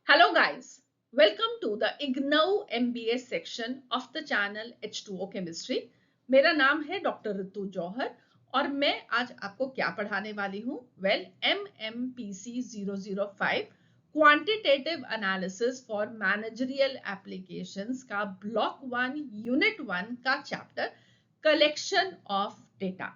Hello guys, welcome to the IGNOU MBA section of the channel H2O Chemistry। मेरा नाम है doctor ऋतु जौहर और मैं आज आपको क्या पढ़ाने वाली हूँ? MMPC 005 quantitative analysis for managerial applications का ब्लॉक 1 यूनिट 1 का चैप्टर कलेक्शन ऑफ डेटा।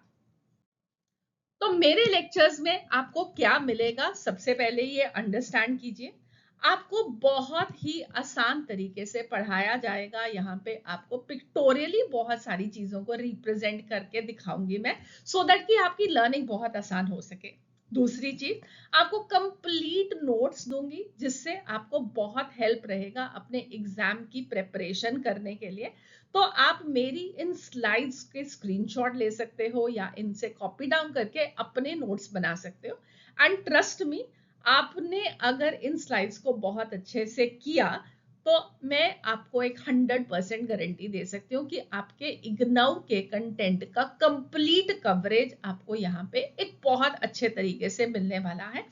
तो मेरे लेक्चर्स में आपको क्या मिलेगा, सबसे पहले ये अंडरस्टैंड कीजिए। आपको बहुत ही आसान तरीके से पढ़ाया जाएगा। यहाँ पे आपको पिक्टोरियली बहुत सारी चीजों को रिप्रेजेंट करके दिखाऊंगी मैं, सो दैट कि आपकी लर्निंग बहुत आसान हो सके। दूसरी चीज, आपको कंप्लीट नोट्स दूंगी जिससे आपको बहुत हेल्प रहेगा अपने एग्जाम की प्रेपरेशन करने के लिए। तो आप मेरी इन स्लाइड्स के स्क्रीनशॉट ले सकते हो या इनसे कॉपी डाउन करके अपने नोट्स बना सकते हो। एंड ट्रस्ट मी, आपने अगर इन स्लाइड्स को बहुत अच्छे से किया तो मैं आपको एक 100% गारंटी दे सकती हूँ कि आपके इग्नऊ के कंटेंट का कंप्लीट कवरेज आपको यहाँ पे एक बहुत अच्छे तरीके से मिलने वाला है।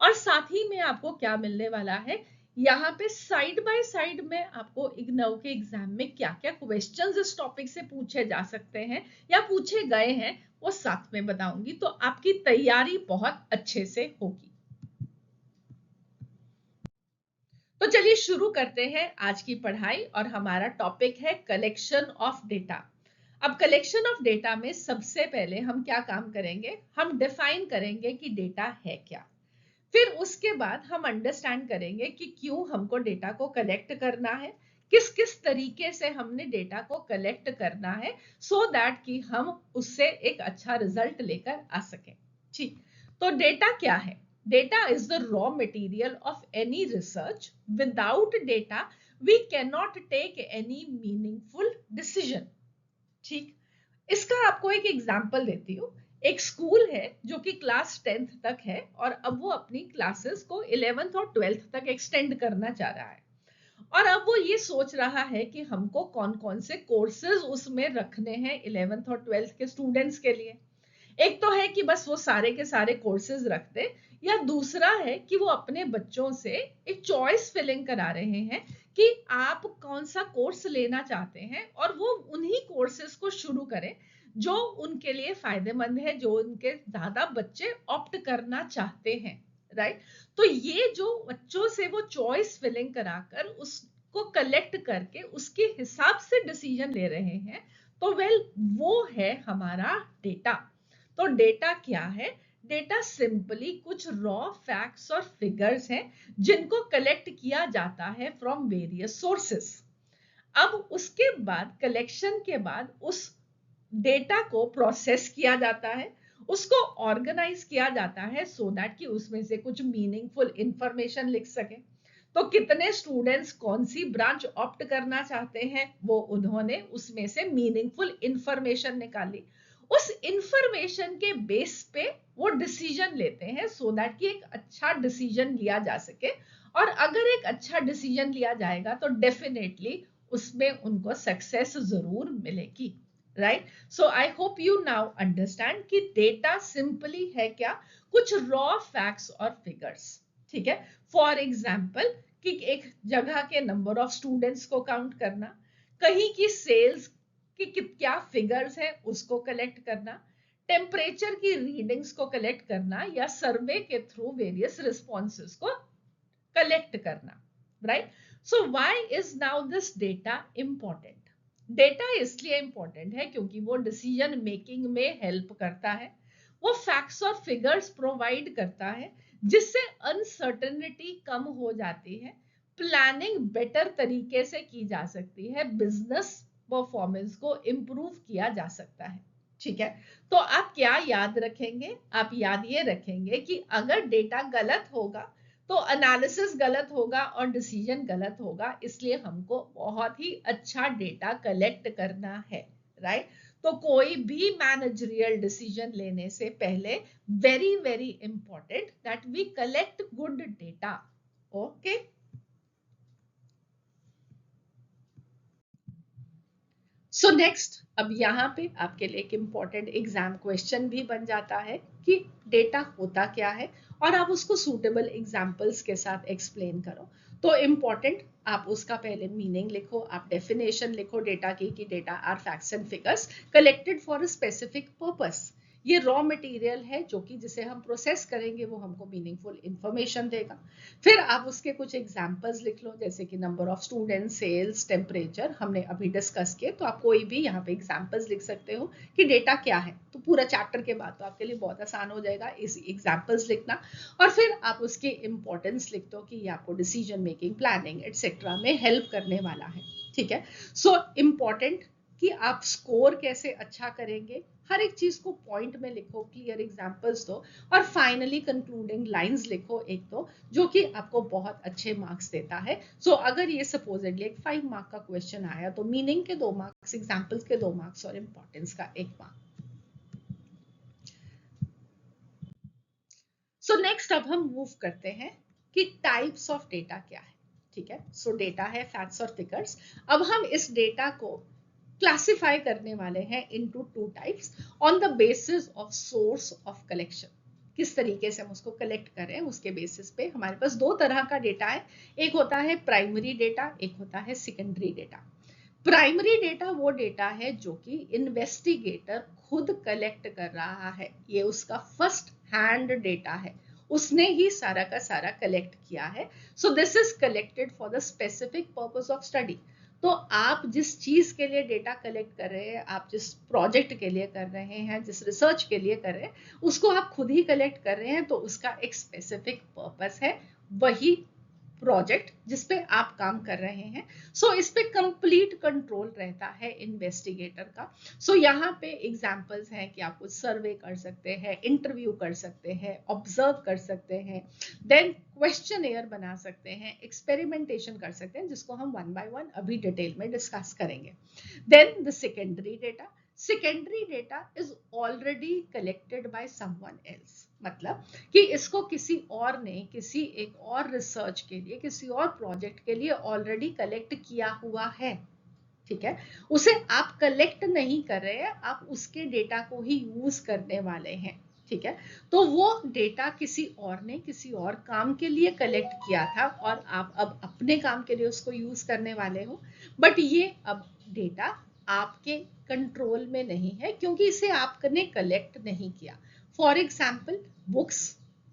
और साथ ही में आपको क्या मिलने वाला है, यहाँ पे साइड बाय साइड में आपको इग्नऊ के एग्जाम में क्या क्या क्वेश्चंस इस टॉपिक से पूछे जा सकते हैं या पूछे गए हैं वो साथ में बताऊंगी, तो आपकी तैयारी बहुत अच्छे से होगी। तो चलिए शुरू करते हैं आज की पढ़ाई और हमारा टॉपिक है कलेक्शन ऑफ डेटा। अब कलेक्शन ऑफ डेटा में सबसे पहले हम क्या काम करेंगे, हम डिफाइन करेंगे कि डेटा है क्या। फिर उसके बाद हम अंडरस्टैंड करेंगे कि क्यों हमको डेटा को कलेक्ट करना है, किस किस तरीके से हमने डेटा को कलेक्ट करना है, सो दैट कि हम उससे एक अच्छा रिजल्ट लेकर आ सकें। ठीक, तो डेटा क्या है? Data is the raw material of any research. Without data, we cannot take any meaningful decision. ठीक, इसका आपको एक एग्जाम्पल देती हूँ। एक स्कूल है जो कि क्लास 10th तक है और अब वो अपनी क्लासेस को 11th और 12th तक एक्सटेंड करना चाह रहा है। और अब वो ये सोच रहा है कि हमको कौन कौन से कोर्सेज उसमें रखने हैं 11th और 12th के स्टूडेंट्स के लिए। एक तो है कि बस वो सारे के सारे कोर्सेज रख दे, या दूसरा है कि वो अपने बच्चों से एक चॉइस फिलिंग करा रहे हैं कि आप कौन सा कोर्स लेना चाहते हैं और वो उन्हीं कोर्सेज को शुरू करें जो उनके लिए फायदेमंद है, जो उनके ज्यादा बच्चे ऑप्ट करना चाहते हैं। राइट, तो ये जो बच्चों से वो चॉइस फिलिंग कराकर उसको कलेक्ट करके उसके हिसाब से डिसीजन ले रहे हैं, तो वेल वो है हमारा डेटा। तो डेटा क्या है? डेटा सिंपली कुछ रॉ फैक्ट्स और फिगर्स हैं जिनको कलेक्ट किया जाता है फ्रॉम वेरियस सोर्सेस। अब उसके बाद कलेक्शन के बाद उस डेटा को प्रोसेस किया जाता है, उसको ऑर्गेनाइज किया जाता है सो दैट कि उसमें से कुछ मीनिंगफुल इंफॉर्मेशन लिख सके। तो कितने स्टूडेंट्स कौन सी ब्रांच ऑप्ट करना चाहते हैं वो उन्होंने उसमें से मीनिंगफुल इंफॉर्मेशन निकाली, उस इंफॉर्मेशन के बेस पे वो डिसीजन लेते हैं सो दैट कि एक अच्छा डिसीजन लिया जा सके। और अगर एक अच्छा डिसीजन लिया जाएगा तो डेफिनेटली उसमें उनको सक्सेस जरूर मिलेगी। Right, so I hope you now understand कि डेटा सिंपली है क्या, कुछ रॉ फैक्ट्स और फिगर्स। ठीक है, फॉर एग्जाम्पल कि एक जगह के नंबर ऑफ स्टूडेंट्स को काउंट करना, कहीं की सेल्स कि क्या फिगर्स है उसको कलेक्ट करना, टेम्परेचर की रीडिंग्स को कलेक्ट करना या सर्वे के थ्रू वेरियस रिस्पॉन्सेस को कलेक्ट करना। Right, so why is now this data important? Data इसलिए इंपॉर्टेंट है क्योंकि वो डिसीजन मेकिंग में हेल्प करता है, वो फैक्ट्स और फिगर्स प्रोवाइड करता है जिससे अनसर्टेनिटी कम हो जाती है, प्लानिंग बेटर तरीके से की जा सकती है, बिजनेस परफॉर्मेंस को इंप्रूव किया जा सकता है। ठीक है, तो आप क्या याद रखेंगे? आप याद ये रखेंगे कि अगर डेटा गलत होगा तो एनालिसिस गलत होगा और डिसीजन गलत होगा, इसलिए हमको बहुत ही अच्छा डेटा कलेक्ट करना है। राइट, तो कोई भी मैनेजरियल डिसीजन लेने से पहले very very important that we collect good data. Okay, so next, अब यहाँ पे आपके लिए एक इम्पॉर्टेंट एग्जाम क्वेश्चन भी बन जाता है कि डेटा होता क्या है और आप उसको सूटेबल एग्जाम्पल्स के साथ एक्सप्लेन करो। तो इम्पॉर्टेंट, आप उसका पहले मीनिंग लिखो, आप डेफिनेशन लिखो डेटा की कि data are facts and figures collected for a specific purpose. ये रॉ मटेरियल है जो कि जिसे हम प्रोसेस करेंगे वो हमको मीनिंगफुल इंफॉर्मेशन देगा। फिर आप उसके कुछ एग्जाम्पल्स लिख लो, जैसे कि number of students, sales, temperature हमने अभी डिस्कस किए, तो आप कोई भी यहाँ पे एग्जाम्पल्स लिख सकते हो कि डेटा क्या है। तो पूरा चैप्टर के बाद तो आपके लिए बहुत आसान हो जाएगा इस एग्जाम्पल्स लिखना। और फिर आप उसके इंपॉर्टेंस लिख दो कि ये आपको डिसीजन मेकिंग, प्लानिंग एटसेट्रा में हेल्प करने वाला है। ठीक है, सो इम्पॉर्टेंट कि आप स्कोर कैसे अच्छा करेंगे, हर एक चीज को पॉइंट में लिखो, क्लियर एग्जांपल्स दो और फाइनली कंक्लूडिंग लाइंस लिखो एक दो, जो कि आपको बहुत अच्छे मार्क्स देता है। सो अगर ये सपोजेडली एक 5 मार्क का क्वेश्चन आया तो मीनिंग के 2 मार्क्स, एग्जांपल्स के 2 मार्क्स और इंपॉर्टेंस का 1 मार्क। सो नेक्स्ट अब हम मूव करते हैं कि टाइप्स ऑफ डेटा क्या है। ठीक है, सो डेटा है फैक्ट्स और फिगर्स। अब हम इस डेटा को क्लासिफाई करने वाले हैं into 2 types on the basis of source of collection. किस तरीके से हम उसको कलेक्ट करें उसके बेसिस पे हमारे पास 2 तरह का डेटा है। एक होता है प्राइमरी डेटा, एक होता है सेकेंडरी डेटा। प्राइमरी डेटा वो डेटा है जो कि इन्वेस्टिगेटर खुद कलेक्ट कर रहा है, ये उसका फर्स्ट हैंड डेटा है, उसने ही सारा का सारा कलेक्ट किया है। So this is collected for the specific purpose of study. तो आप जिस चीज के लिए डेटा कलेक्ट कर रहे हैं, आप जिस प्रोजेक्ट के लिए कर रहे हैं, जिस रिसर्च के लिए कर रहे हैं, उसको आप खुद ही कलेक्ट कर रहे हैं, तो उसका एक स्पेसिफिक पर्पस है, वही प्रोजेक्ट जिसपे आप काम कर रहे हैं। सो इस पे कंप्लीट कंट्रोल रहता है इन्वेस्टिगेटर का। सो यहाँ पे एग्जांपल्स हैं कि आप कुछ सर्वे कर सकते हैं, इंटरव्यू कर सकते हैं, ऑब्जर्व कर सकते हैं, देन क्वेश्चनेयर बना सकते हैं, एक्सपेरिमेंटेशन कर सकते हैं, जिसको हम 1 by 1 अभी डिटेल में डिस्कस करेंगे। Then the secondary data, secondary data is already collected by someone else, मतलब कि इसको किसी और ने किसी एक और रिसर्च के लिए, किसी और प्रोजेक्ट के लिए ऑलरेडी कलेक्ट किया हुआ है। ठीक है, उसे आप कलेक्ट नहीं कर रहे हैं, आप उसके डेटा को ही यूज करने वाले हैं। ठीक है, तो वो डेटा किसी और ने किसी और काम के लिए कलेक्ट किया था और आप अब अपने काम के लिए उसको यूज करने वाले हो, बट ये अब डेटा आपके कंट्रोल में नहीं है क्योंकि इसे आपने कलेक्ट नहीं किया। फॉर एग्जाम्पल, बुक्स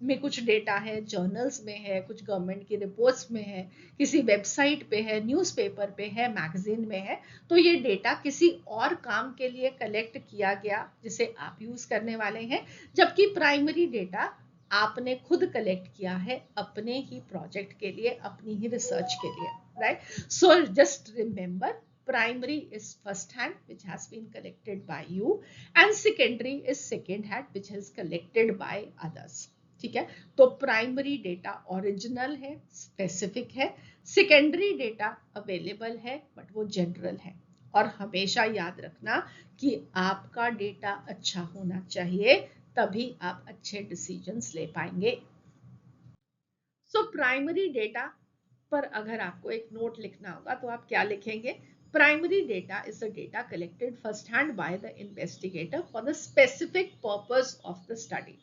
में कुछ डेटा है, जर्नल्स में है, कुछ गवर्नमेंट की रिपोर्ट्स में है, किसी वेबसाइट पे है, न्यूज़पेपर पे है, मैगजीन में है, तो ये डेटा किसी और काम के लिए कलेक्ट किया गया जिसे आप यूज करने वाले हैं। जबकि प्राइमरी डेटा आपने खुद कलेक्ट किया है अपने ही प्रोजेक्ट के लिए, अपनी ही रिसर्च के लिए, right. So just remember, primary is first hand which has been collected by you and secondary is second hand which is collected by others। ठीक है, तो प्राइमरी डेटा ओरिजिनल है, स्पेसिफिक है, सेकेंडरी डेटा अवेलेबल है but वो general है। और हमेशा याद रखना कि आपका डेटा अच्छा होना चाहिए, तभी आप अच्छे डिसीजंस ले पाएंगे। सो प्राइमरी डेटा पर अगर आपको एक नोट लिखना होगा तो आप क्या लिखेंगे? Primary data is the data collected first hand by the investigator for the specific purpose of the study.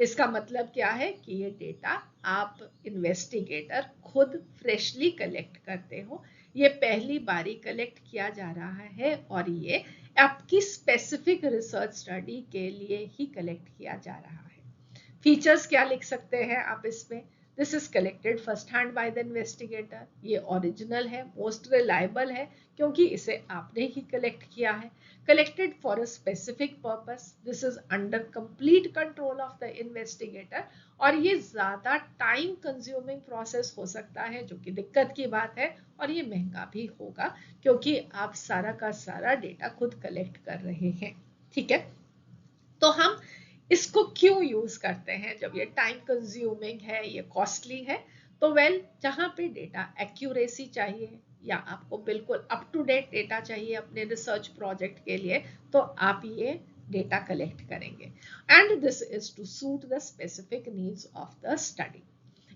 इसका मतलब क्या है कि ये डेटा आप इन्वेस्टिगेटर खुद फ्रेशली कलेक्ट करते हो, ये पहली बारी कलेक्ट किया जा रहा है और ये आपकी स्पेसिफिक रिसर्च स्टडी के लिए ही कलेक्ट किया जा रहा है। फीचर्स क्या लिख सकते हैं आप इसमें? This is collected first hand by the investigator, ये ओरिजिनल है, मोस्ट रिलायबल है क्योंकि इसे आपने ही कलेक्ट किया है। Collected for a specific purpose, this is under complete control of the investigator, और ये ज्यादा टाइम कंज्यूमिंग प्रोसेस हो सकता है जो कि दिक्कत की बात है, और ये महंगा भी होगा क्योंकि आप सारा का सारा डेटा खुद कलेक्ट कर रहे हैं। ठीक है, तो हम इसको क्यों यूज करते हैं जब ये टाइम कंज्यूमिंग है, ये कॉस्टली है? तो वेल, जहां पे डेटा एक्यूरेसी चाहिए या आपको बिल्कुल अप टू डेट डेटा चाहिए अपने रिसर्च प्रोजेक्ट के लिए, तो आप ये डेटा कलेक्ट करेंगे, and this is to suit the specific needs of the study.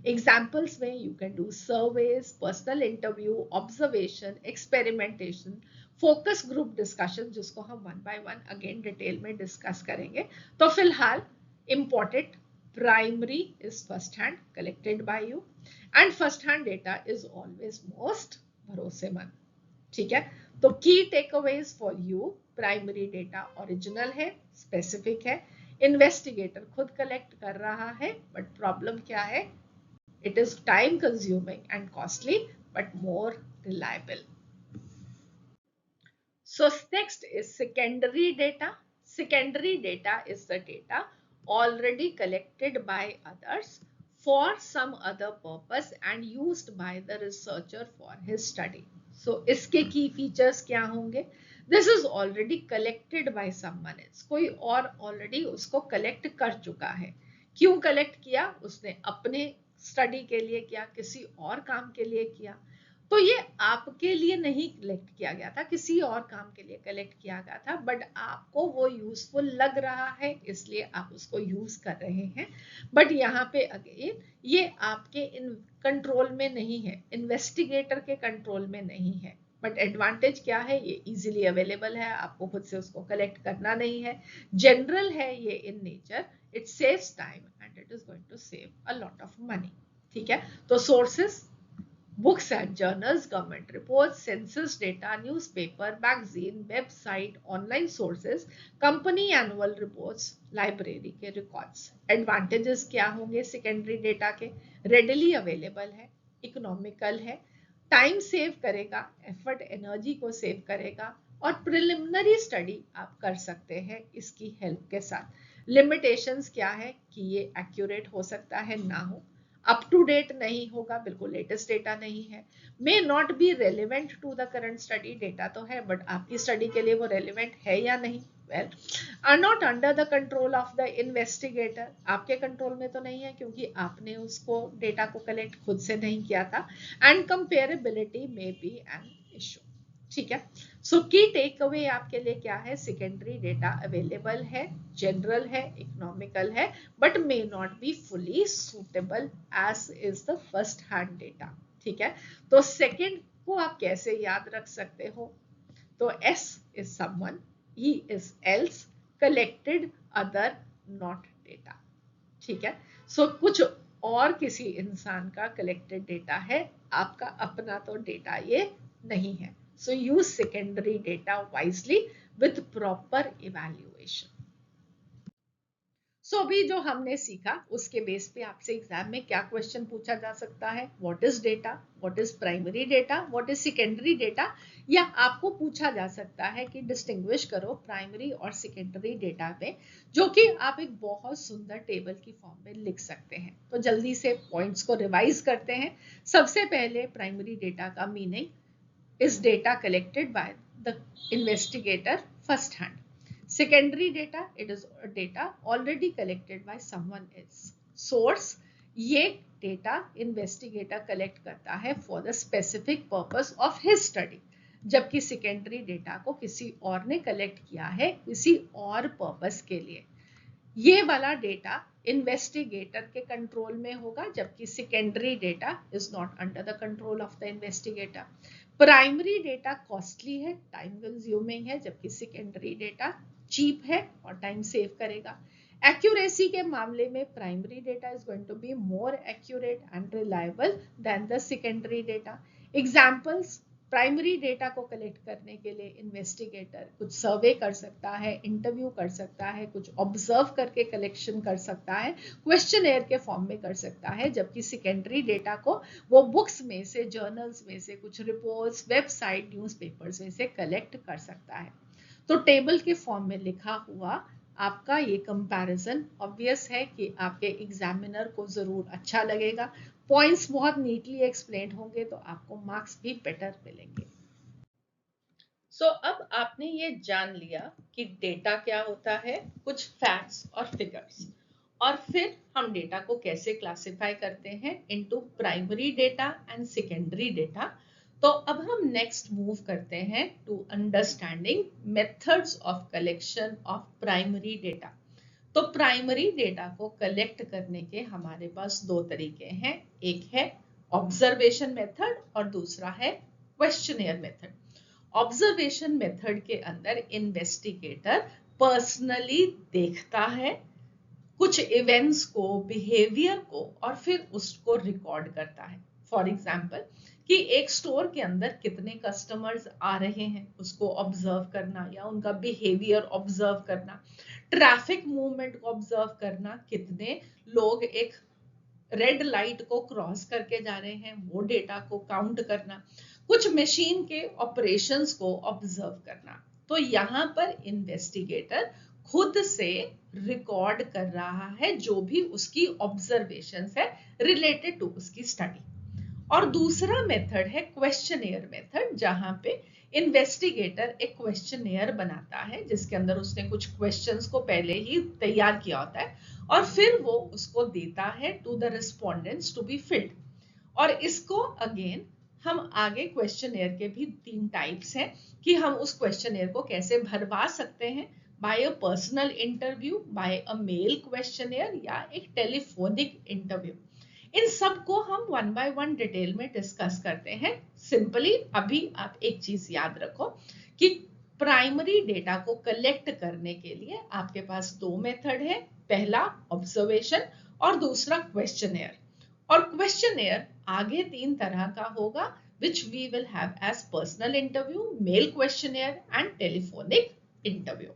Examples में you can do surveys, personal interview, observation, experimentation focus group discussion जिसको हम 1 by 1 अगेन डिटेल में डिस्कस करेंगे। तो फिलहाल important, primary is first hand collected by you and first hand data is always most भरोसेमंद। ठीक है, तो की takeaways for you, primary data original है, स्पेसिफिक है, इन्वेस्टिगेटर खुद कलेक्ट कर रहा है, बट प्रॉब्लम क्या है, it is time consuming and costly but more reliable. So next is secondary data. Secondary data is the data already collected by others for some other purpose and used by the researcher for his study. So इसके key features क्या होंगे? This is already collected by someone else. कोई और already उसको collect कर चुका है। क्यों collect किया? उसने अपने study के लिए किया, किसी और काम के लिए किया। तो ये आपके लिए नहीं कलेक्ट किया गया था, किसी और काम के लिए कलेक्ट किया गया था, बट आपको वो यूजफुल लग रहा है इसलिए आप उसको यूज कर रहे हैं। बट यहाँ पे अगेन ये आपके कंट्रोल में नहीं है, इन्वेस्टिगेटर के कंट्रोल में नहीं है। बट एडवांटेज क्या है, ये इजीली अवेलेबल है, आपको खुद से उसको कलेक्ट करना नहीं है, जनरल है ये in nature, it saves time and it is going to save a lot of money. ठीक है, तो sources books and journals, government reports, census data, newspaper, magazine, website, online sources, company annual reports, library के records। Advantages क्या होंगे secondary data के? Readily available है, economical है, time save करेगा, effort energy को save करेगा और preliminary study आप कर सकते हैं इसकी help के साथ। Limitations क्या है कि ये accurate हो सकता है, ना हो, अप टू डेट नहीं होगा, बिल्कुल लेटेस्ट डेटा नहीं है, may not be relevant to the current study, data तो है बट आपकी स्टडी के लिए वो रेलिवेंट है या नहीं, well are not under the control of the investigator, आपके कंट्रोल में तो नहीं है क्योंकि आपने उसको डेटा को कलेक्ट खुद से नहीं किया था, and comparability may be an issue. ठीक है, सो की टेक अवे आपके लिए क्या है, सेकेंडरी डेटा अवेलेबल है, जनरल है, इकोनॉमिकल है, but may not be fully suitable as is the first hand data. ठीक है, तो सेकेंड को आप कैसे याद रख सकते हो, तो S is someone, E is else, collected other not data. ठीक है, सो कुछ और किसी इंसान का कलेक्टेड डेटा है, आपका अपना तो डेटा ये नहीं है। So use secondary data wisely with proper evaluation. So अभी जो हमने सीखा उसके बेस पे आपसे एग्जाम में क्या क्वेश्चन पूछा जा सकता है, what is data, what is primary data, what is secondary data, या आपको पूछा जा सकता है कि डिस्टिंग्विश करो प्राइमरी और सेकेंडरी डेटा में, जो कि आप एक बहुत सुंदर टेबल की फॉर्म में लिख सकते हैं। तो जल्दी से पॉइंट्स को रिवाइज करते हैं। सबसे पहले प्राइमरी डेटा का meaning is data collected by the investigator first hand. Secondary data, it is data already collected by someone else. Source, ये data investigator collect करता है for the specific purpose of his study, जबकि secondary data को किसी और ने collect किया है किसी और purpose के लिए। ये वाला डेटा इन्वेस्टिगेटर के कंट्रोल में होगा, जबकि secondary data is not under the control of the investigator. Primary data costly है, टाइम कंज्यूमिंग है, जबकि सेकेंडरी डेटा चीप है और टाइम सेव करेगा। एक्यूरेसी के मामले में primary data is going to be more accurate and reliable than the secondary data. Examples, primary data को कलेक्ट करने के लिए इन्वेस्टिगेटर कुछ सर्वे कर सकता है, इंटरव्यू कर सकता है, कुछ ऑब्जर्व करके कलेक्शन कर सकता है, क्वेश्चनेयर के फॉर्म में कर सकता है, जबकि सेकेंडरी डेटा को वो बुक्स में से, जर्नल्स में से, कुछ रिपोर्ट्स, वेबसाइट, न्यूज़पेपर्स में से कलेक्ट कर सकता है। तो टेबल के फॉर्म में लिखा हुआ आपका ये कंपैरिजन ऑब्वियस है कि आपके एग्जामिनर को जरूर अच्छा लगेगा, पॉइंट्स बहुत नीटली एक्सप्लेन होंगे तो आपको मार्क्स भी बेटर मिलेंगे। सो अब आपने ये जान लिया कि डेटा क्या होता है, कुछ फैक्ट्स और फिगर्स, और फिर हम डेटा को कैसे क्लासिफाई करते हैं into primary data and secondary data. तो अब हम नेक्स्ट मूव करते हैं to understanding methods of collection of primary data. तो प्राइमरी डेटा को कलेक्ट करने के हमारे पास दो तरीके हैं, एक है ऑब्जर्वेशन मेथड और दूसरा है क्वेश्चनेयर मेथड। ऑब्जर्वेशन मेथड के अंदर इन्वेस्टिगेटर पर्सनली देखता है कुछ इवेंट्स को, बिहेवियर को, और फिर उसको रिकॉर्ड करता है। फॉर एग्जाम्पल कि एक स्टोर के अंदर कितने कस्टमर्स आ रहे हैं उसको ऑब्जर्व करना, या उनका बिहेवियर ऑब्जर्व करना, ट्रैफिक मूवमेंट को ऑब्जर्व करना, कितने लोग एक रेड लाइट को क्रॉस करके जा रहे हैं वो डेटा को काउंट करना, कुछ मशीन के ऑपरेशंस को ऑब्जर्व करना। तो यहाँ पर इन्वेस्टिगेटर खुद से रिकॉर्ड कर रहा है जो भी उसकी ऑब्जर्वेशंस है रिलेटेड टू उसकी स्टडी। और दूसरा मेथड है क्वेश्चनेयर मेथड, जहां पे इन्वेस्टिगेटर एक क्वेश्चनेयर बनाता है जिसके अंदर उसने कुछ क्वेश्चंस को पहले ही तैयार किया होता है और फिर वो उसको देता है to the respondents to be filled. और इसको अगेन हम आगे क्वेश्चनेयर के भी 3 टाइप्स हैं कि हम उस क्वेश्चनेयर को कैसे भरवा सकते हैं, by a personal interview, by a mail questionnaire, या एक टेलीफोनिक इंटरव्यू। इन सब को हम 1 बाय 1 डिटेल में डिस्कस करते हैं। सिंपली अभी आप एक चीज याद रखो कि प्राइमरी डेटा को कलेक्ट करने के लिए आपके पास 2 मेथड है, पहला ऑब्जर्वेशन और दूसरा क्वेश्चनेयर। और क्वेश्चनेयर आगे 3 तरह का होगा which we will have as personal interview, mail questionnaire and telephonic interview.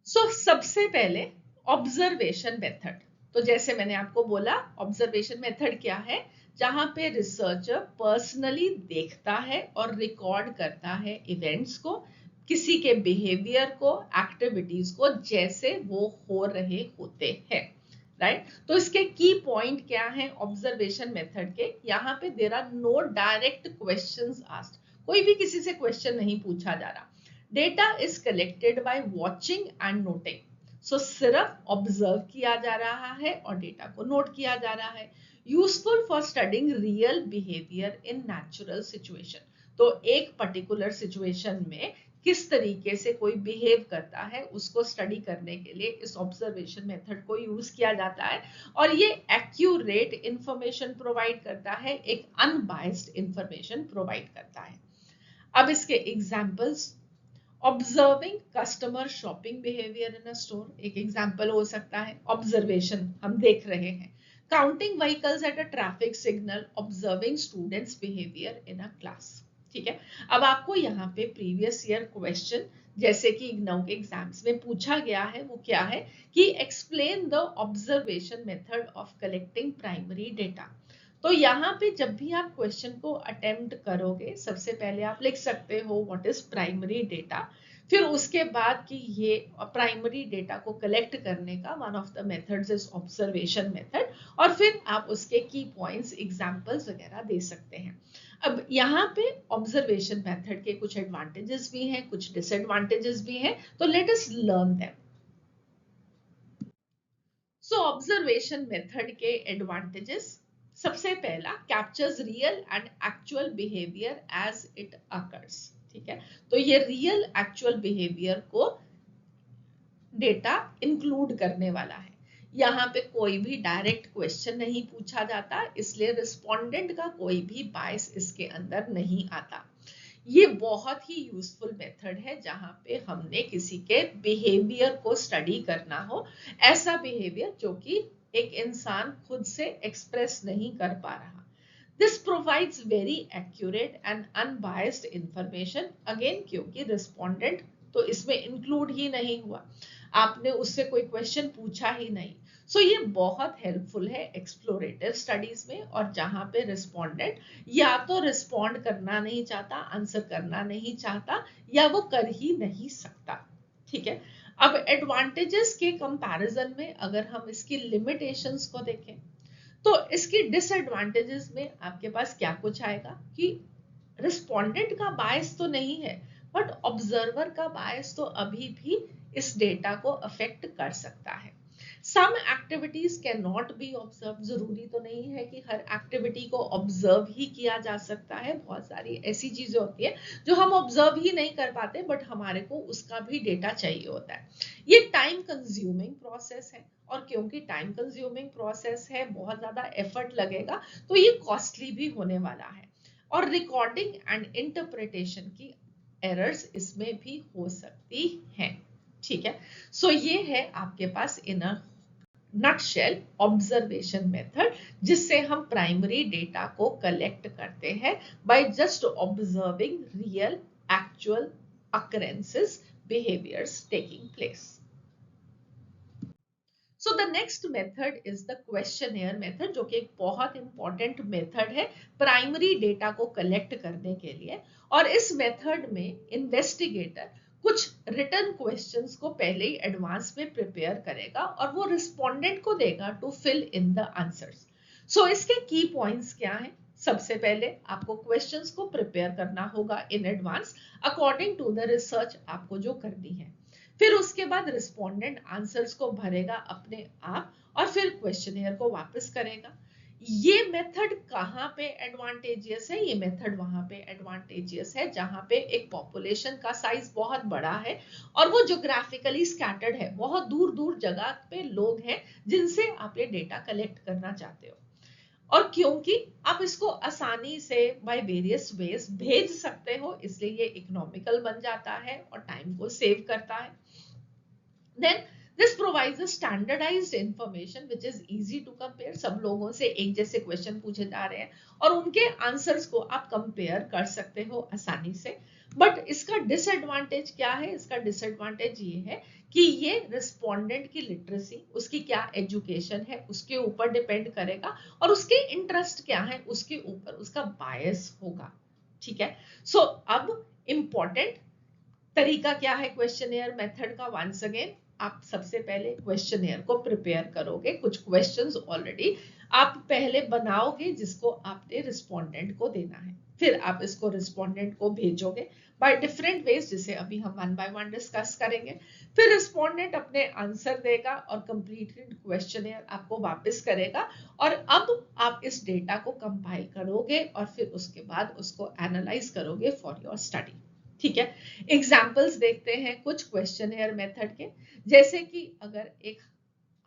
So सबसे पहले ऑब्जर्वेशन मेथड। तो जैसे मैंने आपको बोला ऑब्जर्वेशन मेथड क्या है, जहां पे रिसर्चर पर्सनली देखता है और रिकॉर्ड करता है इवेंट्स को, किसी के बिहेवियर को, एक्टिविटीज को, जैसे वो हो रहे होते हैं, राइट। तो इसके की पॉइंट क्या है ऑब्जर्वेशन मेथड के, यहाँ पे there are no direct questions asked, कोई भी किसी से क्वेश्चन नहीं पूछा जा रहा। Data is collected by watching and noting. So सिर्फ ऑब्जर्व किया जा रहा है और डेटा को नोट किया जा रहा है। Useful for studying real behaviour in natural situation. तो एक पर्टिकुलर सिचुएशन में किस तरीके से कोई बिहेव करता है उसको स्टडी करने के लिए इस ऑब्जर्वेशन मेथड को यूज किया जाता है, और ये एक्यूरेट इंफॉर्मेशन प्रोवाइड करता है, एक अनबायस्ड इंफॉर्मेशन प्रोवाइड करता है। अब इसके examples, observing customer shopping behaviour in a store एक एग्जांपल हो सकता है, ऑब्जर्वेशन हम देख रहे हैं। Counting vehicles at a traffic signal, observing students behaviour in a class. ठीक है। अब आपको यहाँ पे प्रीवियस ईयर क्वेश्चन जैसे कि इग्नू के एग्जाम्स में पूछा गया है वो क्या है कि explain the observation method of collecting primary data. तो यहाँ पे जब भी आप क्वेश्चन को अटेम्प्ट करोगे सबसे पहले आप लिख सकते हो व्हाट इज प्राइमरी डेटा, फिर उसके बाद कि ये प्राइमरी डेटा को कलेक्ट करने का one of the methods is observation method, और फिर आप उसके की पॉइंट्स एग्जांपल्स वगैरह दे सकते हैं। अब यहाँ पे ऑब्जर्वेशन मेथड के कुछ एडवांटेजेस भी हैं, कुछ डिसएडवांटेजेस भी हैं, तो let us learn them. So observation method के एडवांटेजेस, सबसे पहला captures real and actual behaviour as it occurs. ठीक है। तो ये रियल एक्चुअल बिहेवियर को डेटा इंक्लूड करने वाला है। यहाँ पे कोई भी डायरेक्ट क्वेश्चन नहीं पूछा जाता, इसलिए रिस्पोंडेंट का कोई भी बायस इसके अंदर नहीं आता। ये बहुत ही यूजफुल मेथड है जहां पे हमने किसी के बिहेवियर को स्टडी करना हो, ऐसा बिहेवियर जो कि एक इंसान खुद से एक्सप्रेस नहीं कर पा रहा। This provides very accurate and unbiased information, again क्योंकि रिस्पोंडेंट तो इसमें इंक्लूड ही नहीं हुआ, आपने उससे कोई क्वेश्चन पूछा ही नहीं। सो ये बहुत हेल्पफुल है एक्सप्लोरेटिव स्टडीज में, और जहां पे रिस्पोंडेंट या तो रिस्पॉन्ड करना नहीं चाहता, आंसर करना नहीं चाहता, या वो कर ही नहीं सकता। ठीक है। अब एडवांटेजेस के कंपैरिजन में अगर हम इसकी लिमिटेशंस को देखें तो इसकी डिसएडवांटेजेस में आपके पास क्या कुछ आएगा कि रिस्पोंडेंट का बायस तो नहीं है, बट ऑब्जर्वर का बायस तो अभी भी इस डेटा को अफेक्ट कर सकता है। Some activities can not be observe, जरूरी तो नहीं है कि हर एक्टिविटी को ऑब्जर्व ही किया जा सकता है, बहुत सारी ऐसी चीजें होती है जो हम ऑब्जर्व ही नहीं कर पाते बट हमारे को उसका भी डेटा चाहिए होता है। ये टाइम कंज्यूमिंग प्रोसेस है, और क्योंकि टाइम कंज्यूमिंग प्रोसेस है, बहुत ज्यादा एफर्ट लगेगा, तो ये कॉस्टली भी होने वाला है। और रिकॉर्डिंग एंड इंटरप्रिटेशन की एरर्स इसमें भी हो सकती हैं। ठीक है, सो ये है आपके पास इन अ नटशेल ऑब्जर्वेशन मेथड, जिससे हम प्राइमरी डेटा को कलेक्ट करते हैं by just observing real actual occurrences behaviors taking place. So the next method is the questionnaire method, जो कि एक बहुत इंपॉर्टेंट मेथड है प्राइमरी डेटा को कलेक्ट करने के लिए। और इस मेथड में इन्वेस्टिगेटर कुछ रिटन क्वेश्चंस को पहले ही एडवांस में प्रिपेयर करेगा और वो रिस्पोंडेंट को देगा to fill in the answers. So इसके की पॉइंट्स क्या हैं? सबसे पहले आपको क्वेश्चंस को प्रिपेयर करना होगा in advance according to the research आपको जो करनी है। फिर उसके बाद रिस्पोंडेंट आंसर्स को भरेगा अपने आप और फिर क्वेश्चनियर को वापस करेगा। ये मेथड कहाँ पे एडवांटेजियस है? ये मेथड वहां पे एडवांटेजियस है जहां पे एक पॉपुलेशन का साइज बहुत बड़ा है और वो ज्योग्राफिकली स्कैटर्ड है, बहुत दूर दूर जगह पे लोग हैं जिनसे आप ये डेटा कलेक्ट करना चाहते हो। और क्योंकि आप इसको आसानी से बाय वेरियस वेज भेज सकते हो, इसलिए ये इकोनॉमिकल बन जाता है और टाइम को सेव करता है। Then this provides a standardized information which is easy to compare. सब लोगों से एक जैसे क्वेश्चन पूछे जा रहे हैं और उनके आंसर्स को आप कंपेयर कर सकते हो आसानी से। बट इसका डिसएडवांटेज क्या है? इसका डिसएडवांटेज ये है कि ये रिस्पोंडेंट की लिटरेसी, उसकी क्या एजुकेशन है उसके ऊपर डिपेंड करेगा और उसके इंटरेस्ट क्या है उसके ऊपर उसका बायस होगा। ठीक है, सो अब इंपॉर्टेंट तरीका क्या है क्वेश्चनियर मेथड का? वंस अगेन आप सबसे पहले क्वेश्चनियर को प्रिपेयर करोगे, कुछ क्वेश्चंस ऑलरेडी आप पहले बनाओगे जिसको आपने रिस्पोंडेंट को देना है। फिर आप इसको रिस्पोंडेंट को भेजोगे बाय डिफरेंट वेज, जिसे अभी हम वन बाय वन डिस्कस करेंगे। फिर रिस्पोंडेंट अपने आंसर देगा और कंप्लीटेड क्वेश्चनियर आपको वापस करेगा और अब आप इस डेटा को कंपाइल करोगे और फिर उसके बाद उसको एनालाइज करोगे फॉर योर स्टडी। ठीक है, एग्जाम्पल्स देखते हैं कुछ क्वेश्चनियर मेथड के। जैसे कि अगर एक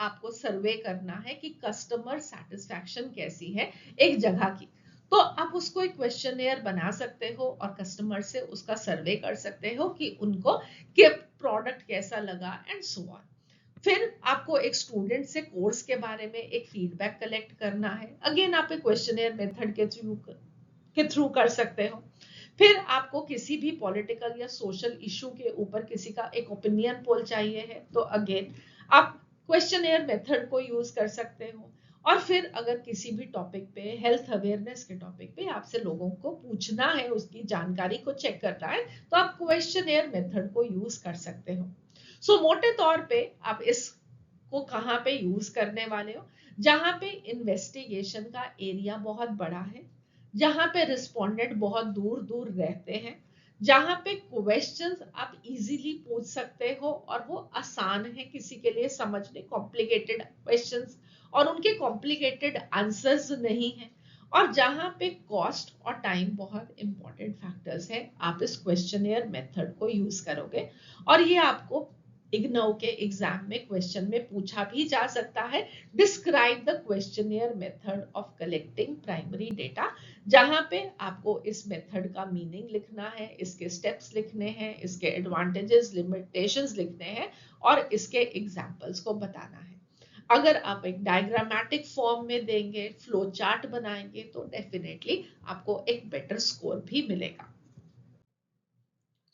आपको सर्वे करना है कि कस्टमर सेटिस्फैक्शन कैसी है एक जगह की, तो आप उसको एक क्वेश्चनियर बना सकते हो और कस्टमर से उसका सर्वे कर सकते हो कि उनको कि प्रोडक्ट कैसा लगा एंड सो ऑन। फिर आपको एक स्टूडेंट से कोर्स के बारे में एक फीडबैक कलेक्ट करना है, अगेन आप एक क्वेश्चनियर मेथड के थ्रू कर सकते हो। फिर आपको किसी भी पॉलिटिकल या सोशल इशू के ऊपर किसी का एक ओपिनियन पोल चाहिए है, तो अगेन आप क्वेश्चनियर मेथड को यूज कर सकते हो। और फिर अगर किसी भी टॉपिक पे, हेल्थ अवेयरनेस के टॉपिक पे आपसे लोगों को पूछना है, उसकी जानकारी को चेक करना है, तो आप क्वेश्चनियर मेथड को यूज कर सकते हो। सो मोटे तौर पे आप इसको कहाँ पे यूज करने वाले हो? जहां पे इन्वेस्टिगेशन का एरिया बहुत बड़ा है, जहां पे रिस्पोंडेंट बहुत दूर दूर रहते हैं, जहां पे क्वेश्चंस आप इजीली पूछ सकते हो और वो आसान है किसी के लिए समझने, कॉम्प्लिकेटेड क्वेश्चंस और उनके कॉम्प्लिकेटेड आंसर्स नहीं है, और जहां पे कॉस्ट और टाइम बहुत इंपॉर्टेंट फैक्टर्स है, आप इस क्वेश्चनियर मेथड को यूज करोगे। और ये आपको इग्नोउ के एग्जाम में क्वेश्चन में पूछा भी जा सकता है, describe the questionnaire method of collecting primary data, जहां पे आपको इस मेथड का मीनिंग लिखना है, इसके स्टेप्स लिखने हैं, इसके एडवांटेजेस लिमिटेशंस लिखने हैं और इसके एग्जांपल्स को बताना है। अगर आप एक डायग्रामेटिक फॉर्म में देंगे, फ्लो चार्ट बनाएंगे, तो डेफिनेटली आपको एक बेटर स्कोर भी मिलेगा।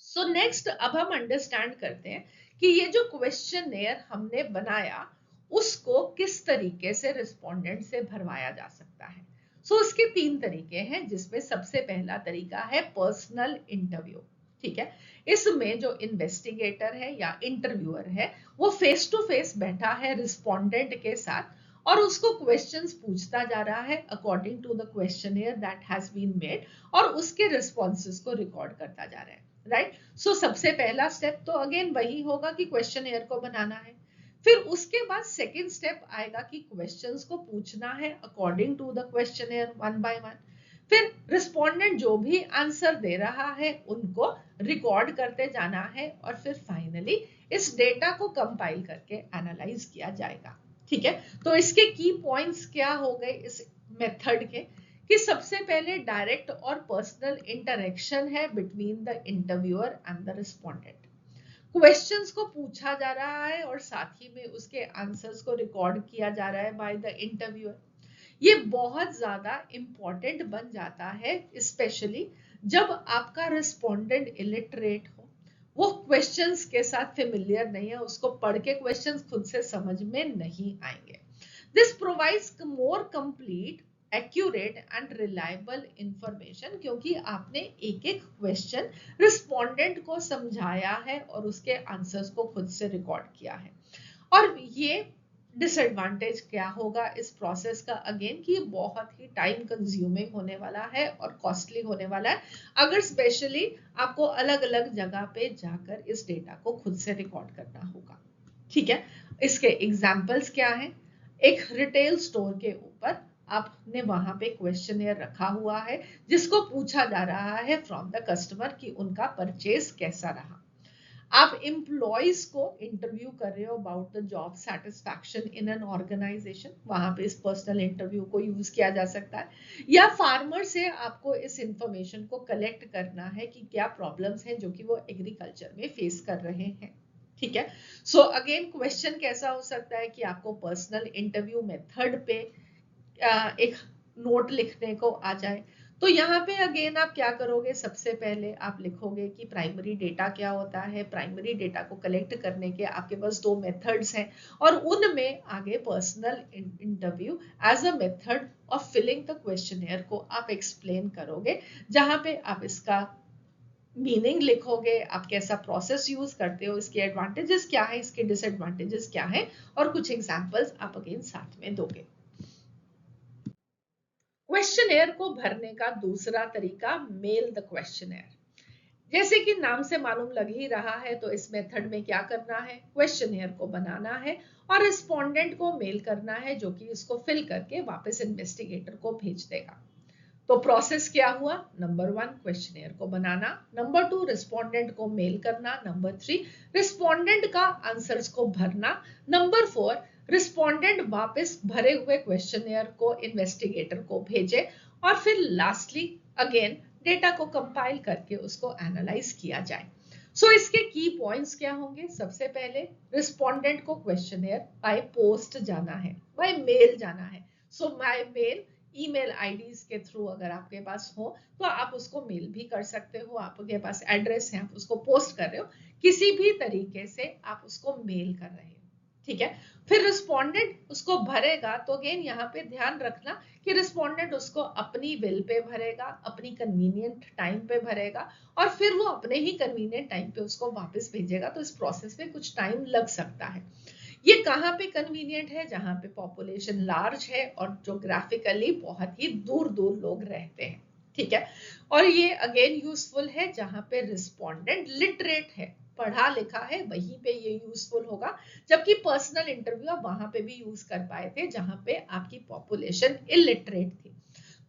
सो नेक्स्ट अब हम अंडरस्टैंड करते हैं कि ये जो क्वेश्चनियर हमने बनाया उसको किस तरीके से रिस्पोंडेंट से भरवाया जा सकता है। सो उसके 3 तरीके हैं, जिसमें सबसे पहला तरीका है पर्सनल इंटरव्यू। ठीक है, इसमें जो इन्वेस्टिगेटर है या इंटरव्यूअर है वो फेस टू फेस बैठा है रिस्पोंडेंट के साथ और उसको क्वेश्चंस पूछता जा रहा है according to the questionnaire that has been made और उसके रिस्पॉन्सेस को रिकॉर्ड करता जा रहा है। राइट, सो सबसे पहला स्टेप तो अगेन वही होगा कि क्वेश्चनियर को बनाना है। फिर उसके बाद सेकंड स्टेप आएगा कि क्वेश्चंस को पूछना है according to the questionnaire one by one. फिर रिस्पोंडेंट जो भी आंसर दे रहा है उनको रिकॉर्ड करते जाना है और फिर फाइनली इस डेटा को कंपाइल करके एनालाइज किया जाएगा। ठीक है, तो इसके की पॉइंट्स क्या हो गए इस मेथड के कि सबसे पहले डायरेक्ट और पर्सनल इंटरेक्शन है between the interviewer and the respondent. Questions को पूछा जा रहा है और साथ ही में उसके आंसर्स को रिकॉर्ड किया जा रहा है बाय द इंटरव्यूअर। ये बहुत ज्यादा इंपॉर्टेंट बन जाता है, स्पेशली जब आपका रिस्पोंडेंट इलिटरेट हो, वो क्वेश्चंस के साथ फेमिलियर नहीं है, उसको पढ़ के क्वेश्चंस खुद से समझ में नहीं आएंगे। This provides more complete, accurate and reliable information, क्योंकि आपने एक एक क्वेश्चन रिस्पोंडेंट को समझाया है और उसके आंसर्स को खुद से रिकॉर्ड किया है। और ये डिसएडवांटेज क्या होगा इस प्रोसेस का, अगेन कि बहुत ही टाइम कंज्यूमिंग होने वाला है और कॉस्टली होने वाला है, अगर स्पेशली आपको अलग अलग जगह पे जाकर इस डेटा को खुद से रिकॉर्ड करना होगा। ठीक है, इसके एग्जाम्पल्स क्या हैं? एक रिटेल स्टोर के ऊपर आपने वहां पे क्वेश्चनियर रखा हुआ है जिसको पूछा जा रहा है फ्रॉम द कस्टमर कि उनका परचेज कैसा रहा। आप एम्प्लॉइज को इंटरव्यू कर रहे हो about the job satisfaction in an organisation, वहां पे इस पर्सनल इंटरव्यू को यूज किया जा सकता है। या फार्मर से आपको इस इंफॉर्मेशन को कलेक्ट करना है कि क्या प्रॉब्लम्स हैं जो कि वो एग्रीकल्चर में फेस कर रहे हैं। ठीक है, सो अगेन क्वेश्चन कैसा हो सकता है कि आपको पर्सनल इंटरव्यू मेथड पे एक नोट लिखने को आ जाए, तो यहाँ पे अगेन आप क्या करोगे, सबसे पहले आप लिखोगे कि प्राइमरी डेटा क्या होता है। प्राइमरी डेटा को कलेक्ट करने के आपके पास दो मेथड्स हैं और उनमें आगे personal interview as a method of filling the questionnaire को आप एक्सप्लेन करोगे, जहां पे आप इसका मीनिंग लिखोगे, आप कैसा प्रोसेस यूज करते हो, इसके एडवांटेजेस क्या है, इसके डिसएडवांटेजेस क्या है, और कुछ एग्जांपल्स आप अगेन साथ में दोगे। क्वेश्चनेयर को भरने का दूसरा तरीका, मेल द क्वेश्चनेयर। जैसे कि नाम से मालूम लग ही रहा है, तो इस मेथड में क्या करना है, क्वेश्चनेयर को बनाना है और रिस्पोंडेंट को मेल करना है, जो कि इसको फिल करके वापस इन्वेस्टिगेटर को भेज देगा। तो प्रोसेस क्या हुआ, नंबर 1 क्वेश्चनेयर को बनाना, नंबर 2 रिस्पोंडेंट को मेल करना, नंबर 3 रिस्पोंडेंट का आंसर्स को भरना, नंबर 4 रिस्पोंडेंट वापस भरे हुए क्वेश्चनेयर को इन्वेस्टिगेटर को भेजे, और फिर लास्टली अगेन डेटा को कंपाइल करके उसको एनालाइज किया जाए। सो इसके की पॉइंट्स क्या होंगे, सबसे पहले रिस्पोंडेंट को क्वेश्चनेयर बाय पोस्ट जाना है, बाय मेल जाना है। सो बाय मेल ईमेल आईडीज के थ्रू अगर आपके पास हो तो आप उसको मेल भी कर सकते हो, आपके पास एड्रेस है, आप उसको पोस्ट कर रहे हो, किसी भी तरीके से आप उसको मेल कर रहे हो। ठीक है, फिर रिस्पोंडेंट उसको भरेगा, तो अगेन यहाँ पे ध्यान रखना कि रिस्पोंडेंट उसको अपनी विल पे भरेगा, अपनी कन्वीनियंट टाइम पे भरेगा, और फिर वो अपने ही कन्वीनियंट टाइम पे उसको वापस भेजेगा। तो इस प्रोसेस में कुछ टाइम लग सकता है। ये कहाँ पे कन्वीनियंट है, जहां पे पॉपुलेशन लार्ज है और जोग्राफिकली बहुत ही दूर दूर लोग रहते हैं। ठीक है, और ये अगेन यूजफुल है जहां पे रिस्पोंडेंट लिटरेट है, पढ़ा लिखा है, वहीं पे ये यूजफुल होगा। जबकि पर्सनल इंटरव्यू आप वहां पे भी यूज कर पाए थे जहां पे आपकी पॉपुलेशन इलिटरेट थी।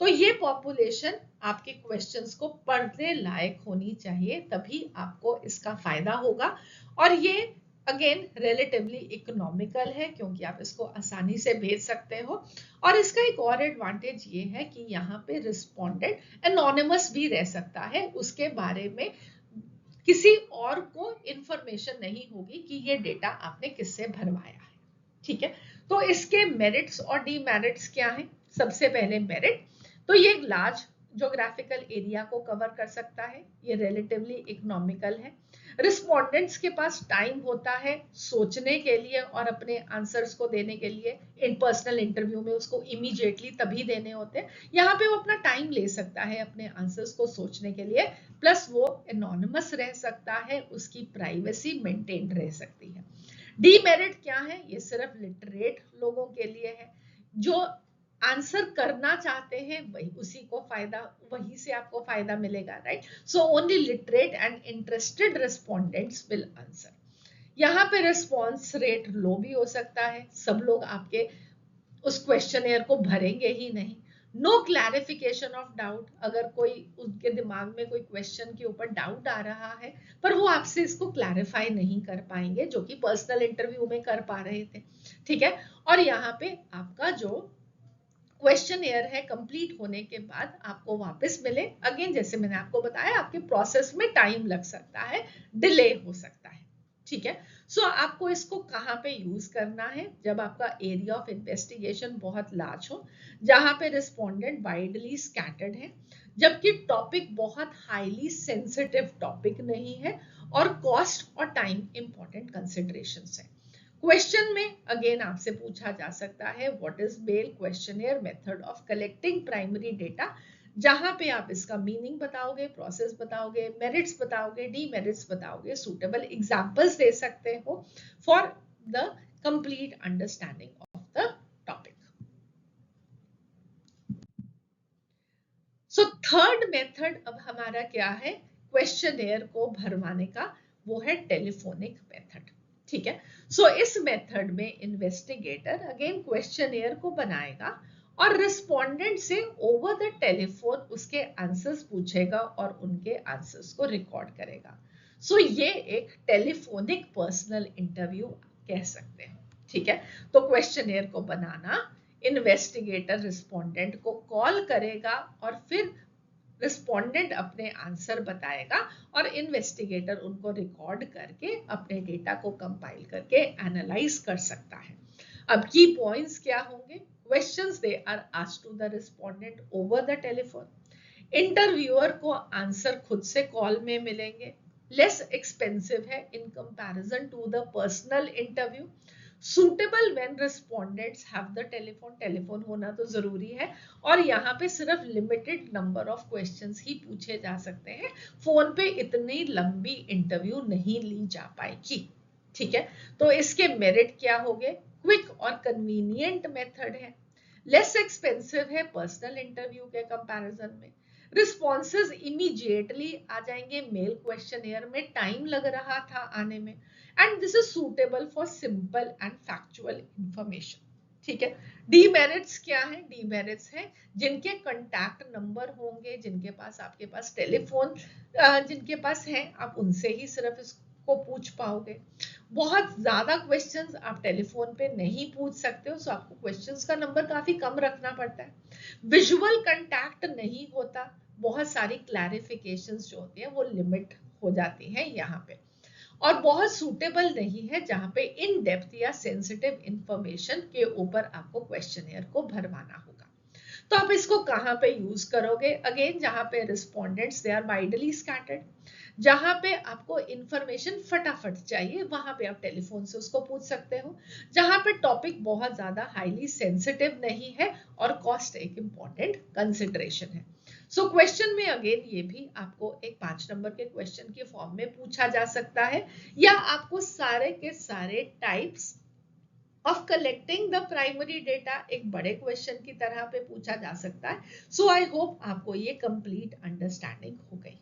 तो ये पॉपुलेशन आपके क्वेश्चंस को पढ़ने लायक होनी चाहिए, तभी आपको इसका फायदा होगा। और ये अगेन रिलेटिवली इकोनॉमिकल है, क्योंकि आप इसको आसानी से भेज सकते हो। और इसका एक और एडवांटेज ये है कि यहाँ पे रिस्पोंडेंट एनोनिमस भी रह सकता है, उसके बारे में किसी और को इंफॉर्मेशन नहीं होगी कि ये डेटा आपने किससे भरवाया है। ठीक है, तो इसके मेरिट्स और डीमेरिट्स क्या हैं। सबसे पहले मेरिट, तो ये एक लार्ज ज्योग्राफिकल एरिया को कवर कर सकता है, ये रिलेटिवली इकोनॉमिकल है, रिस्पोंडेंट्स के पास टाइम होता है सोचने के लिए और अपने आंसर्स को देने के लिए। इन पर्सनल इंटरव्यू में उसको इमीडिएटली तभी देने होते हैं, यहाँ पे वो अपना टाइम ले सकता है अपने आंसर्स को सोचने के लिए, प्लस वो एनोनिमस रह सकता है, उसकी प्राइवेसी मेंटेन रह सकती है। डीमेरिट क्या है, ये सिर्फ लिटरेट लोगों के लिए है, जो आंसर करना चाहते हैं वही उसी को फायदा, वही से आपको फायदा मिलेगा, right. So only literate and interested respondents will answer. यहाँ पे रिस्पॉन्स रेट लो भी हो सकता है, सब लोग आपके उस क्वेश्चनेयर को भरेंगे ही नहीं। नो क्लैरिफिकेशन ऑफ डाउट, अगर कोई उनके दिमाग में कोई क्वेश्चन के ऊपर डाउट आ रहा है पर वो आपसे इसको क्लैरिफाई नहीं कर पाएंगे, जो कि पर्सनल इंटरव्यू में कर पा रहे थे। ठीक है, और यहाँ पे आपका जो क्वेश्चनियर है, कंप्लीट होने के बाद आपको वापस मिले। अगेन जैसे मैंने आपको बताया, आपके प्रोसेस में टाइम लग सकता है, डिले हो सकता है, ठीक है। सो आपको इसको कहाँ पे यूज करना है? जब आपका एरिया ऑफ इन्वेस्टिगेशन बहुत लार्ज हो, जहां पे रिस्पोंडेंट वाइडली स्कैटर्ड है, जबकि टॉपिक बहुत हाईली सेंसिटिव टॉपिक नहीं है, और कॉस्ट और टाइम इंपॉर्टेंट कंसिडरेशंस है। क्वेश्चन में अगेन आपसे पूछा जा सकता है, what is mail questionnaire method of collecting primary data, जहां पे आप इसका मीनिंग बताओगे, प्रोसेस बताओगे, मेरिट्स बताओगे, डीमेरिट्स बताओगे, सूटेबल एग्जांपल्स दे सकते हो for the complete understanding of the topic. So third method अब हमारा क्या है क्वेश्चनियर को भरवाने का? वो है टेलीफोनिक मेथड, ठीक है। सो इस मेथड में इन्वेस्टिगेटर अगेन क्वेश्चनियर को बनाएगा और रिस्पोंडेंट से ओवर द टेलीफोन उसके आंसर्स पूछेगा और उनके आंसर्स को रिकॉर्ड करेगा। सो ये एक टेलीफोनिक पर्सनल इंटरव्यू कह सकते हैं, ठीक है। तो क्वेश्चनियर को बनाना, इन्वेस्टिगेटर रिस्पोंडेंट को कॉल करेगा और फिर रिस्पोंडेंट अपने आंसर बताएगा और इन्वेस्टिगेटर उनको रिकॉर्ड करके अपने डेटा को कंपाइल करके एनालाइज कर सकता है। अब की पॉइंट्स क्या होंगे? Questions they are asked to the respondent over the telephone. Interviewer को आंसर खुद से कॉल में मिलेंगे, लेस एक्सपेंसिव है in comparison to the personal interview. suitable when respondents have the telephone, telephone होना तो जरूरी है, और यहाँ पे सिर्फ लिमिटेड नंबर ऑफ क्वेश्चंस ही पूछे जा सकते हैं, फोन पे इतनी लंबी इंटरव्यू नहीं ली जा पाएगी, ठीक है। तो इसके मेरिट क्या हो गए? क्विक और कन्वीनियंट मेथड है, लेस एक्सपेंसिव है पर्सनल इंटरव्यू के कंपैरिजन में, रिस्पॉन्सेज इमीडिएटली आ जाएंगे, मेल क्वेश्चनियर में टाइम लग रहा था आने में, and this is suitable for simple and factual information, ठीक है। डीमेरिट्स क्या है? डीमेरिट्स है जिनके कांटेक्ट नंबर होंगे, जिनके पास आपके पास टेलीफोन जिनके पास है, आप उनसे ही सिर्फ इसको पूछ पाओगे। बहुत ज्यादा क्वेश्चंस आप टेलीफोन पे नहीं पूछ सकते हो, सो आपको क्वेश्चंस का नंबर काफी कम रखना पड़ता है। विजुअल कांटेक्ट नहीं होता, बहुत सारी क्लैरिफिकेशंस जो होती है वो लिमिट हो जाती है यहाँ पे, और बहुत सूटेबल नहीं है जहां पे इन डेप्थ या सेंसिटिव इंफॉर्मेशन के ऊपर आपको क्वेश्चनियर को भरवाना होगा। तो आप इसको कहां पे यूज करोगे? अगेन जहां पे respondents they are widely scattered, जहां पे आपको इंफॉर्मेशन फटाफट चाहिए, वहां पे आप टेलीफोन से उसको पूछ सकते हो। जहां पे टॉपिक बहुत ज्यादा हाईली सेंसिटिव नहीं है और कॉस्ट एक इंपॉर्टेंट कंसिडरेशन है। सो क्वेश्चन में अगेन ये भी आपको एक 5 नंबर के क्वेश्चन के फॉर्म में पूछा जा सकता है, या आपको सारे के सारे types of collecting the primary data एक बड़े क्वेश्चन की तरह पे पूछा जा सकता है। सो आई होप आपको ये कंप्लीट अंडरस्टैंडिंग हो गई।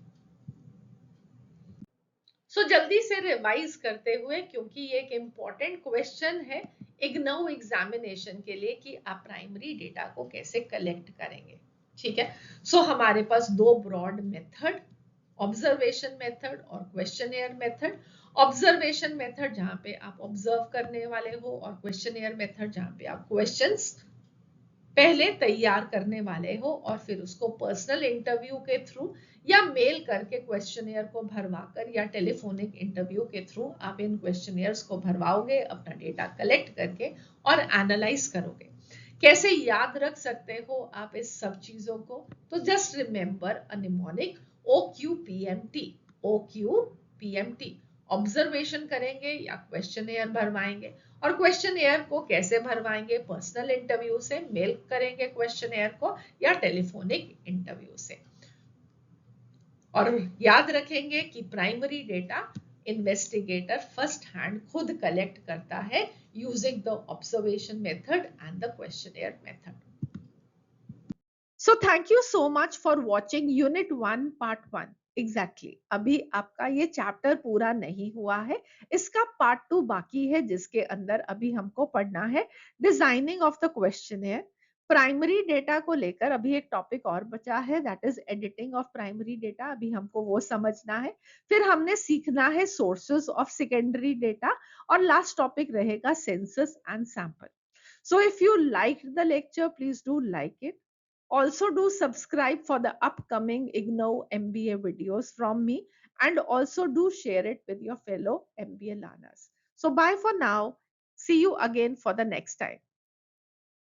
सो जल्दी से रिवाइज करते हुए, क्योंकि ये एक इंपॉर्टेंट क्वेश्चन है इग्नू एग्जामिनेशन के लिए कि आप प्राइमरी डेटा को कैसे कलेक्ट करेंगे, ठीक है। सो हमारे पास दो ब्रॉड मेथड, ऑब्जर्वेशन मेथड और क्वेश्चनियर मेथड। ऑब्जर्वेशन मेथड जहां पे आप ऑब्जर्व करने वाले हो, और क्वेश्चनियर मेथड जहां पे आप क्वेश्चंस पहले तैयार करने वाले हो और फिर उसको पर्सनल इंटरव्यू के थ्रू या मेल करके क्वेश्चनियर को भरवाकर या टेलीफोनिक इंटरव्यू के थ्रू आप इन क्वेश्चनियर्स को भरवाओगे, अपना डेटा कलेक्ट करके और एनालाइज करोगे। कैसे याद रख सकते हो आप इस सब चीजों को? तो जस्ट रिमेंबर अ निमोनिक OQPMT, OQPMT। ऑब्जर्वेशन करेंगे या क्वेश्चनियर भरवाएंगे, और क्वेश्चनियर को कैसे भरवाएंगे? पर्सनल इंटरव्यू से, मेल करेंगे क्वेश्चनियर को या टेलीफोनिक इंटरव्यू से। और याद रखेंगे कि primary data investigator first hand खुद कलेक्ट करता है using the observation method and the questionnaire method. So thank you so much for watching unit 1 part 1। Exactly अभी आपका ये चैप्टर पूरा नहीं हुआ है, इसका पार्ट 2 बाकी है, जिसके अंदर अभी हमको पढ़ना है designing of the questionnaire. Primary data को लेकर अभी एक टॉपिक और बचा है, that is editing of primary data, अभी हमको वो समझना है। फिर हमने सीखना है सोर्सेज ऑफ सेकेंडरी डेटा, और लास्ट टॉपिक रहेगा census and sample. So if you liked the lecture, please do like it. Also do subscribe for the upcoming IGNOU MBA videos from me, and also do share it with your fellow MBA learners. So bye for now. See you again for the next time.